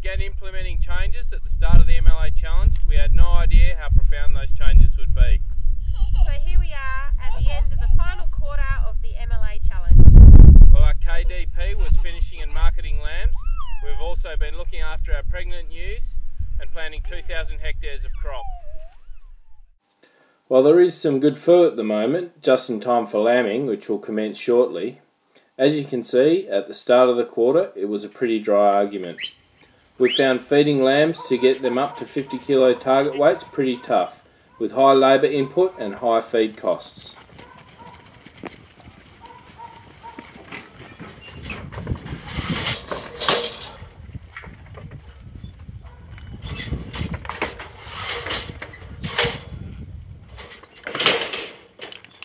began implementing changes at the start of the MLA challenge, we had no idea how profound those changes would be. So here we are at the end of the final quarter of the MLA challenge. While our KDP was finishing and marketing lambs, we've also been looking after our pregnant ewes and planting 2,000 hectares of crop. While there is some good fur at the moment, just in time for lambing, which will commence shortly, as you can see, at the start of the quarter, it was a pretty dry argument. We found feeding lambs to get them up to 50 kilo target weights pretty tough, with high labour input and high feed costs.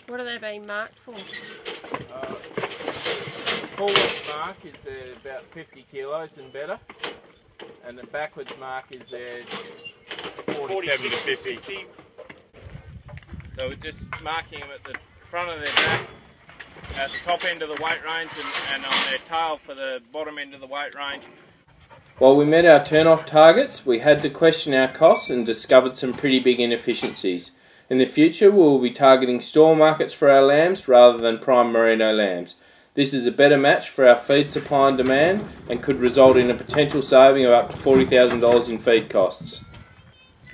What are they being marked for? Forward mark is about 50 kilos and better, and the backwards mark is 47 to 50. So we're just marking them at the front of their back, at the top end of the weight range, and on their tail for the bottom end of the weight range. While we met our turn-off targets, we had to question our costs and discovered some pretty big inefficiencies. In the future, we will be targeting store markets for our lambs rather than prime merino lambs. This is a better match for our feed supply and demand and could result in a potential saving of up to $40,000 in feed costs.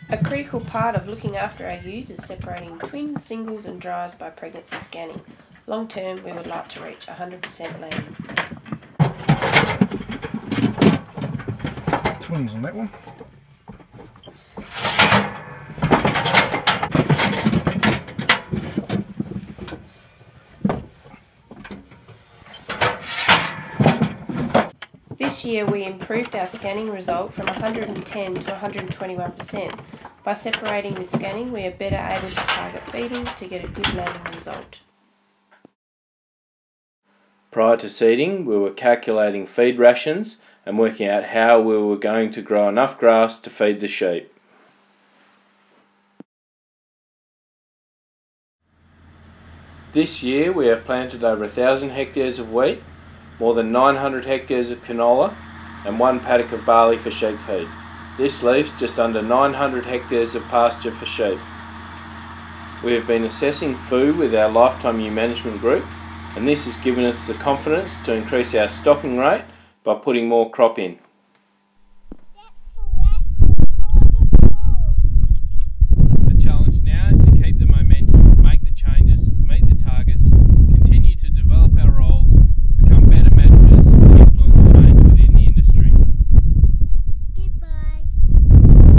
A critical part of looking after our ewes is separating twins, singles and dries by pregnancy scanning. Long term, we would like to reach 100% lambing. Twins on that one. This year we improved our scanning result from 110 to 121%. By separating with scanning, we are better able to target feeding to get a good lambing result. Prior to seeding, we were calculating feed rations and working out how we were going to grow enough grass to feed the sheep. This year we have planted over 1,000 hectares of wheat, more than 900 hectares of canola and 1 paddock of barley for sheep feed. This leaves just under 900 hectares of pasture for sheep. We have been assessing food with our lifetime ewe management group, and this has given us the confidence to increase our stocking rate by putting more crop in.